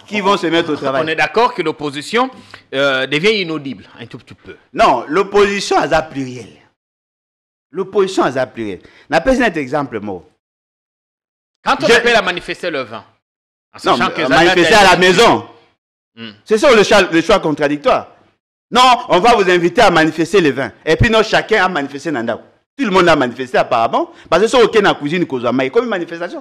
Qui vont se mettre au travail? On est d'accord que l'opposition devient inaudible un tout petit peu. Non, l'opposition a pluriel. L'opposition a pluriel. On peut un exemple, moi. Quand on appelle à manifester le 20, en sachant que manifester à la maison, c'est ça le choix contradictoire. Non, on va vous inviter à manifester le 20. Et puis, non, chacun a manifesté Nanda. Tout le monde a manifesté apparemment. Parce que c'est aucun dans la cuisine, comme une manifestation.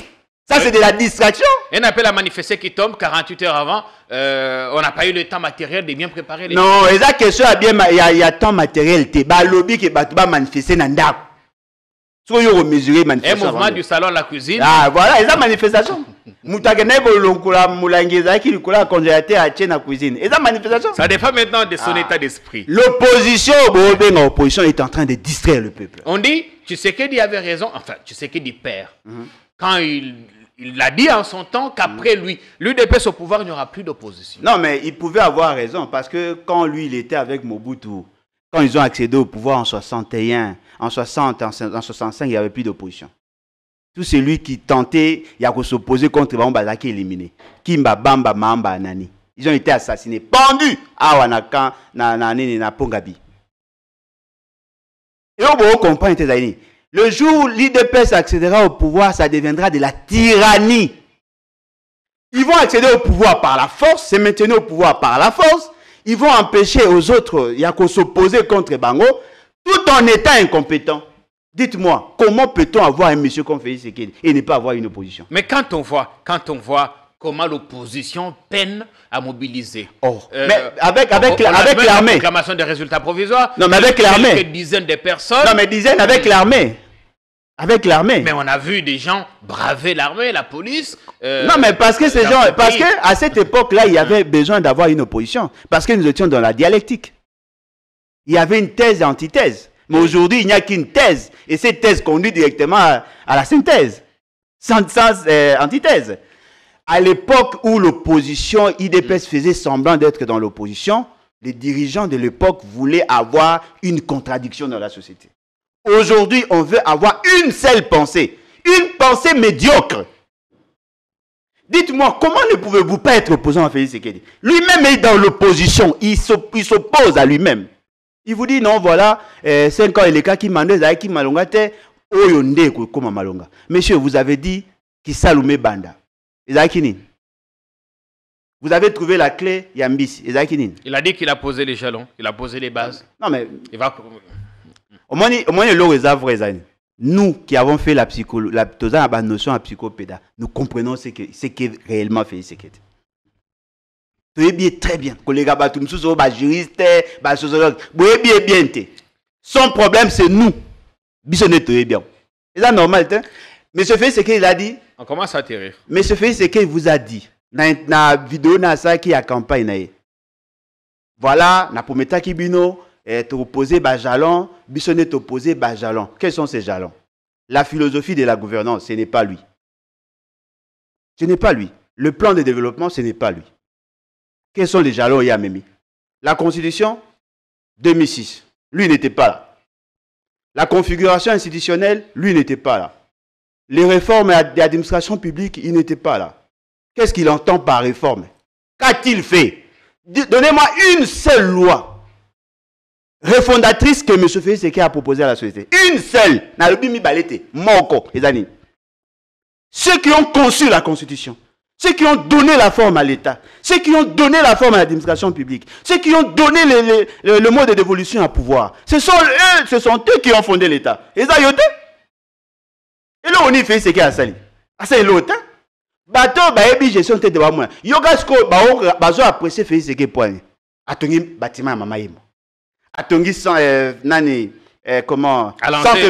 Ça, c'est de la distraction. Un appel à manifester qui tombe 48 heures avant. On n'a pas eu le temps matériel de bien préparer les... Non, et ça, question il y a temps matériel. Il y a lobby qui va manifester Nanda. Un mouvement du salon à la cuisine. Ah, voilà, et ça, manifestation. manifestation. Ça dépend maintenant de son état d'esprit. L'opposition est en train de distraire le peuple. On dit, Tshisekedi avait raison, enfin, Tshisekedi perd. Quand il a dit en son temps qu'après lui, l'UDPS au pouvoir, il n'y aura plus d'opposition. Non, mais il pouvait avoir raison, parce que quand lui, il était avec Mobutu, quand ils ont accédé au pouvoir en 61, en 60, en 65, il n'y avait plus d'opposition. Tout celui qui tentait, il y a s'opposer contre Bamba qui est éliminé. Kimba Bamba Mamba Nani. Ils ont été assassinés, pendus à Wanaka, na Pongabi. Et on va comprendre, le jour où l'IDPS accédera au pouvoir, ça deviendra de la tyrannie. Ils vont accéder au pouvoir par la force, se maintenir au pouvoir par la force. Ils vont empêcher aux autres, il y a qu'à s'opposer contre Bango, tout en étant incompétent. Dites-moi, comment peut-on avoir un monsieur comme Félix Tshisekedi et ne pas avoir une opposition? Mais quand on voit comment l'opposition peine à mobiliser. Mais avec l'armée. La proclamation des résultats provisoires. Non, mais avec l'armée. Quelques dizaines de personnes. Non, mais dizaines avec l'armée. Avec l'armée. Mais on a vu des gens braver l'armée, la police. Non, mais parce que ces gens, parce que à cette époque-là, il y avait besoin d'avoir une opposition. Parce que nous étions dans la dialectique. Il y avait une thèse et antithèse. Mais aujourd'hui, il n'y a qu'une thèse. Et cette thèse conduit directement à la synthèse. Sans antithèse. À l'époque où l'opposition, IDPS faisait semblant d'être dans l'opposition, les dirigeants de l'époque voulaient avoir une contradiction dans la société. Aujourd'hui, on veut avoir une seule pensée. Une pensée médiocre. Dites-moi, comment ne pouvez-vous pas être opposant à Félix Tshisekedi? Lui-même est dans l'opposition. Il s'oppose à lui-même. Il vous dit, non, voilà, 5 ans, et les cas qui mandent, qui malonga te, oyonde, comme malonga. Monsieur, vous avez dit, qui Salomé Banda. Vous avez trouvé la clé, Yambis. Il a dit qu'il a posé les jalons, il a posé les bases. Non, mais. Il va... Au moins, nous qui avons fait la psychologie, la notion à psychopéda, nous comprenons ce qu'est réellement Félix Tshisekedi. Très bien. Collègue, juriste, sociologue, bien. Son problème, c'est nous. Bissonnet, bien. C'est normal, hein? Mais ce fait, c'est qu'il a dit. On commence à atterrir. Mais ce fait, c'est qu'il vous a dit. Dans la vidéo, qui a campagne. Voilà, na pometa ki bino. Est opposé à jalon, Bissonnet est opposé à jalon. Quels sont ces jalons? La philosophie de la gouvernance, ce n'est pas lui. Ce n'est pas lui. Le plan de développement, ce n'est pas lui. Quels sont les jalons Yamemi? La Constitution, 2006. Lui n'était pas là. La configuration institutionnelle, lui n'était pas là. Les réformes d'administration publique, il n'était pas là. Qu'est-ce qu'il entend par réforme? Qu'a-t-il fait? Donnez-moi une seule loi refondatrice que M. Félix Tshisekedi a proposé à la société. Une seule. Ceux qui ont conçu la Constitution, ceux qui ont donné la forme à l'État, ceux qui ont donné la forme à l'administration publique, ceux qui ont donné le mode d'évolution à pouvoir, ce sont eux qui ont fondé l'État. Et ça, yote. Et là, on y fait ce qu'il y a à Sali. Ah, c'est l'autre. Bateau, baebi, gestion tête de moi. Yogasko, bazo apprécié Félix Tshisekedi point. Atongi bâtiment à Mamaïmo. Atongi sans centre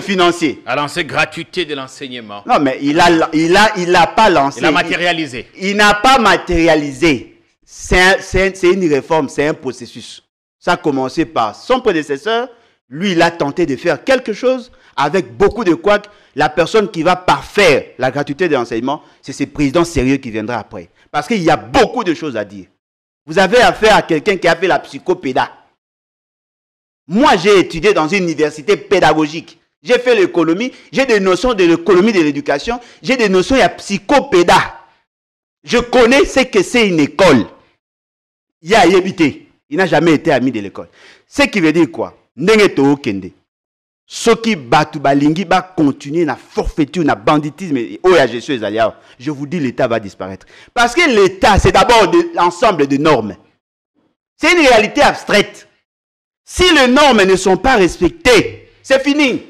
financier. A lancé gratuité de l'enseignement. Non, mais il a pas lancé. Il a matérialisé. Il n'a pas matérialisé. C'est une réforme, c'est un processus. Ça a commencé par son prédécesseur. Lui, il a tenté de faire quelque chose avec beaucoup de couacs. La personne qui va parfaire la gratuité de l'enseignement, c'est ce président sérieux qui viendra après. Parce qu'il y a beaucoup de choses à dire. Vous avez affaire à quelqu'un qui a fait la psychopéda. Moi, j'ai étudié dans une université pédagogique. J'ai fait l'économie. J'ai des notions de l'économie de l'éducation. J'ai des notions de psychopéda. Je connais ce que c'est une école. Il a évité. Il n'a jamais été ami de l'école. Ce qui veut dire quoi? Nengeto Kende. Ce qui batu balingi va continuer na forfaiture, na banditisme. Je vous dis, l'État va disparaître. Parce que l'État, c'est d'abord l'ensemble de normes. C'est une réalité abstraite. Si les normes ne sont pas respectées, c'est fini.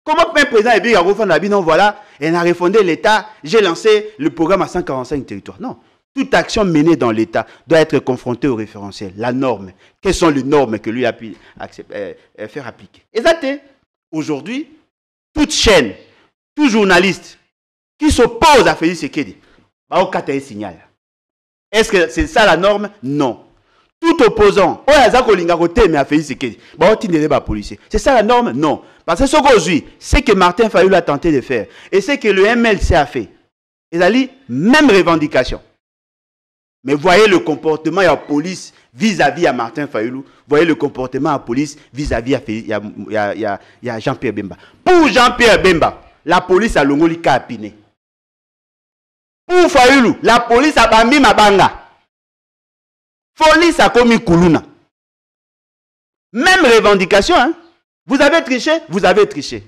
Comment un président et bien non, voilà, il a refondé l'État, j'ai lancé le programme à 145 territoires. Non. Toute action menée dans l'État doit être confrontée au référentiel, la norme. Quelles sont les normes que lui a pu faire appliquer? Exactement. Aujourd'hui, toute chaîne, tout journaliste qui s'oppose à Félix Tshisekedi, va au un signal. Est-ce que c'est ça la norme? Non. Tout opposant, c'est ça la norme? Non. Parce que ce qu'aujourd'hui, c'est que Martin Fayulu a tenté de faire, et c'est que le MLC a fait. Ils ont dit, même revendication. Mais voyez le comportement de la police vis-à-vis de Martin Fayulu, voyez le comportement de la police vis-à-vis de Jean-Pierre Bemba. Pour Jean-Pierre Bemba, la police a l'ongoli kapiné. Pour Fayulu, la police a bambi mabanga. Police a commis Koulouna. Même revendication, hein? Vous avez triché, vous avez triché.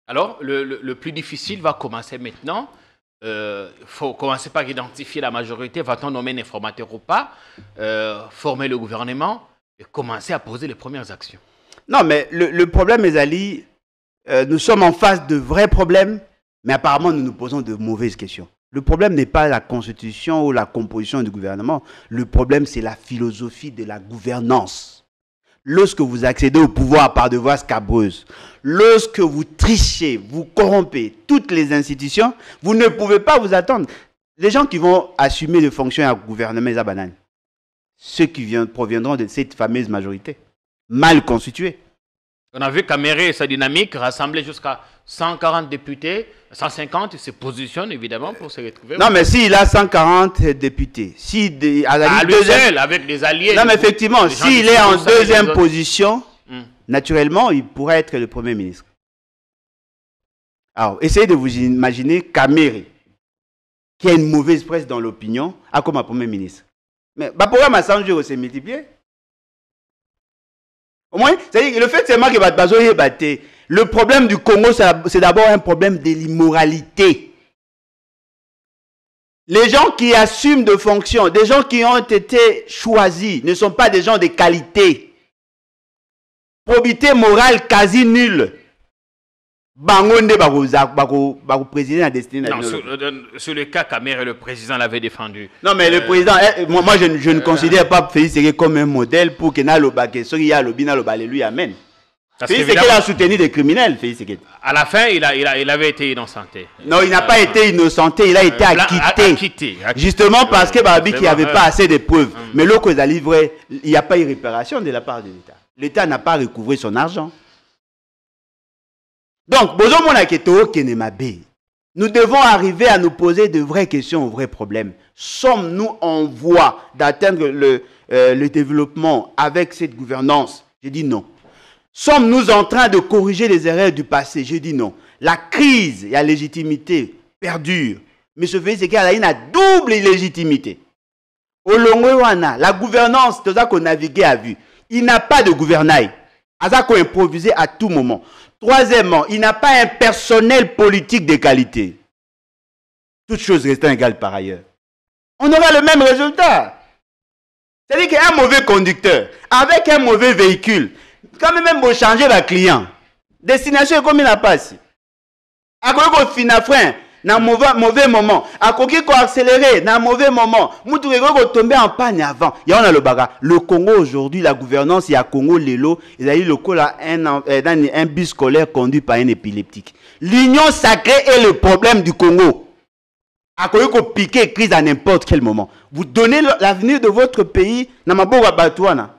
Alors, le plus difficile va commencer maintenant. Faut commencer par identifier la majorité. Va-t-on nommer un informateur ou pas? Former le gouvernement et commencer à poser les premières actions. Non, mais le problème, Ezali, nous sommes en face de vrais problèmes, mais apparemment, nous nous posons de mauvaises questions. Le problème n'est pas la constitution ou la composition du gouvernement. Le problème, c'est la philosophie de la gouvernance. Lorsque vous accédez au pouvoir par de voies scabreuses, lorsque vous trichez, vous corrompez toutes les institutions, vous ne pouvez pas vous attendre. Les gens qui vont assumer les fonctions à gouvernement, ceux qui proviendront de cette fameuse majorité, mal constituée. On a vu Caméré et sa dynamique rassembler jusqu'à 140 députés, 150, il se positionne évidemment pour se retrouver. Non, mais s'il a 140 députés, à lui seul, avec des alliés. Non, mais effectivement, s'il est en deuxième position, naturellement, il pourrait être le Premier ministre. Alors, essayez de vous imaginer Caméré, qui a une mauvaise presse dans l'opinion, comme un Premier ministre. Mais bah, pourquoi ma sanction s'est multiplié? Au moins, c'est-à-dire que le fait seulement que Batbazo est battu, le problème du Congo, c'est d'abord un problème de l'immoralité. Les gens qui assument de fonctions, des gens qui ont été choisis, ne sont pas des gens de qualité. Probité morale quasi nulle. Bangonde bako président a destiné. Non, sur le cas Caméré, le président l'avait défendu. Non, mais le président, moi je ne considère pas Félix Tshisekedi comme un modèle pour que Nalobake, ce qu'il y a Lobina Lobale, lui amène. Félix Tshisekedi a soutenu des criminels, Félix Tshisekedi. À la fin, il avait été innocenté. Non, il n'a pas été innocenté, il a été acquitté. Justement parce que Babi qui n'avait pas assez de preuves. Mais l'autre a livré, il n'y a pas eu réparation de la part de l'État. L'État n'a pas recouvré son argent. Donc, nous devons arriver à nous poser de vraies questions, de vrais problèmes. Sommes-nous en voie d'atteindre le développement avec cette gouvernance? Je dis non. Sommes-nous en train de corriger les erreurs du passé? Je dis non. La crise et la légitimité perdure. Mais ce fait, c'est qu'il y a une double illégitimité. Au Longouana, la gouvernance, tout ça qu'on naviguait à vue. Il n'a pas de gouvernail. Ça qu'on improvisait à tout moment. Troisièmement, il n'a pas un personnel politique de qualité. Toutes choses restant égales par ailleurs. On aura le même résultat. C'est-à-dire qu'un mauvais conducteur, avec un mauvais véhicule, quand même vous changer le client, destination comme il n'a pas ici. À quoi vous finissez frein dans un mauvais moment, à quoi vous accélérez dans un mauvais moment, vous tomber en panne avant. Il y a le Congo aujourd'hui, la gouvernance, il y a Congo Lelo, il y a eu le Congo un bus scolaire conduit par un épileptique. L'union sacrée est le problème du Congo. À quoi vous piquez crise à n'importe quel moment. Vous donnez l'avenir de votre pays dans ma bourre Batouana.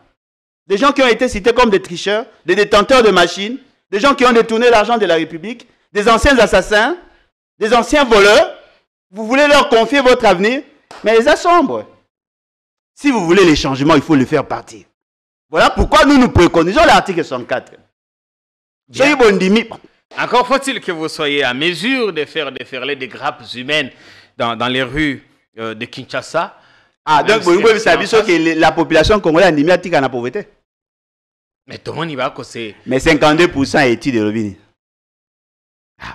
Des gens qui ont été cités comme des tricheurs, des détenteurs de machines, des gens qui ont détourné l'argent de la République, des anciens assassins, des anciens voleurs. Vous voulez leur confier votre avenir, mais les assombres. Si vous voulez les changements, il faut les faire partir. Voilà pourquoi nous préconisons l'article 104. Soyez bondimi. Encore faut-il que vous soyez à mesure de faire déferler des grappes humaines dans les rues de Kinshasa. Ah, donc vous savez que la population congolaise est animée à la pauvreté. Mais tout le monde y va que c'est. Mais 52% est études de l'Obini.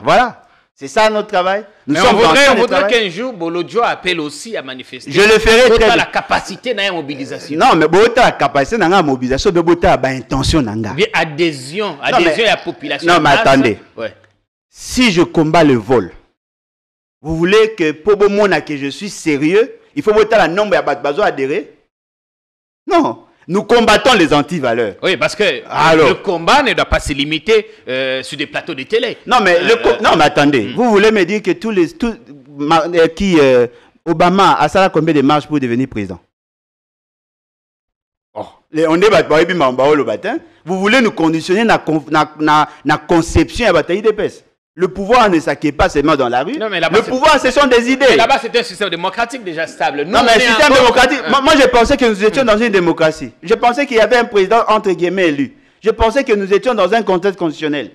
Voilà. C'est ça notre travail. Mais on voudrait qu'un jour, Bolodjo appelle aussi à manifester. Je le ferai très bien. La capacité de la mobilisation. Non, mais la capacité de la mobilisation, mais l'intention. Adhésion à la population. Non, mais attendez. Ouais. Si je combats le vol, vous voulez que pour que je suis sérieux, il faut voter la nombre de Batbazo adhérer? Non. Nous combattons les antivaleurs. Oui, parce que le combat ne doit pas se limiter sur des plateaux de télé. Non, mais, non, mais attendez. Vous voulez me dire que Obama a ça combien de marches pour devenir président? On débat le matin. Vous voulez nous conditionner la conception de la bataille d'épaisse. Le pouvoir ne s'acquiert pas seulement dans la rue. Non, mais le pouvoir, ce sont des idées. Là-bas, c'est un système démocratique déjà stable. Non, mais un système démocratique. Moi, je pensais que nous étions dans une démocratie. Je pensais qu'il y avait un président entre guillemets élu. Je pensais que nous étions dans un contexte constitutionnel.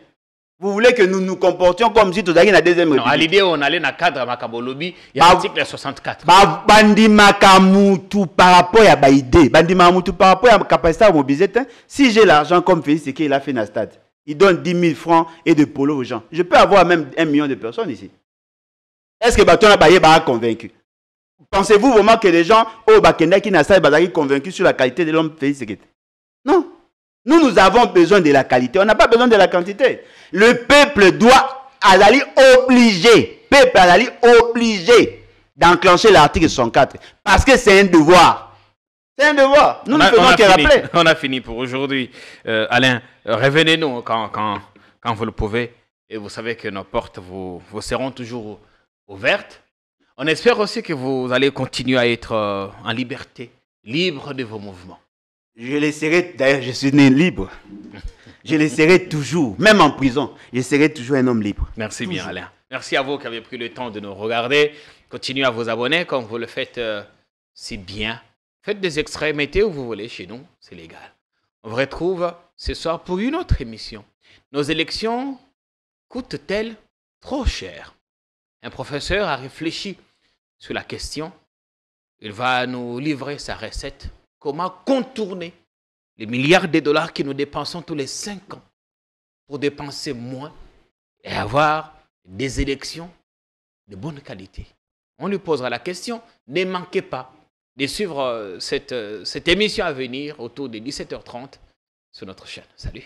Vous voulez que nous nous comportions comme si tout à l'heure, la deuxième république. Non, à l'idée, on allait dans le cadre de Makabolobi, il y a l'article 64. Bandi Makamutu par rapport à l'idée. Bandi Makamutu par rapport à la capacité à mobiliser. Si j'ai l'argent comme Félix Tshisekedi, il a fait dans le stade. Il donne 10 000 francs et de polo aux gens. Je peux avoir même 1 million de personnes ici. Est-ce que Baton Abaye va convaincu? Pensez-vous vraiment que les gens au Bakenda qui n'a pas convaincus sur la qualité de l'homme Félix Tshisekedi? Non. Nous avons besoin de la qualité. On n'a pas besoin de la quantité. Le peuple doit aller obligé. Peuple aller obligé d'enclencher l'article 104. Parce que c'est un devoir. C'est un devoir. Nous ne faisons que rappeler. On a fini pour aujourd'hui. Alain, revenez-nous quand vous le pouvez. Et vous savez que nos portes vous seront toujours ouvertes. On espère aussi que vous allez continuer à être en liberté, libre de vos mouvements. Je laisserai, d'ailleurs, je suis né libre. je le serai toujours. Même en prison, je serai toujours un homme libre. Merci bien, Alain. Merci à vous qui avez pris le temps de nous regarder. Continuez à vous abonner comme vous le faites si bien. Faites des extraits, mettez où vous voulez chez nous, c'est légal. On vous retrouve ce soir pour une autre émission. Nos élections coûtent-elles trop cher? Un professeur a réfléchi sur la question. Il va nous livrer sa recette. Comment contourner les milliards de dollars que nous dépensons tous les 5 ans pour dépenser moins et avoir des élections de bonne qualité. On lui posera la question. Ne manquez pas de suivre cette émission à venir autour de 17h30 sur notre chaîne. Salut.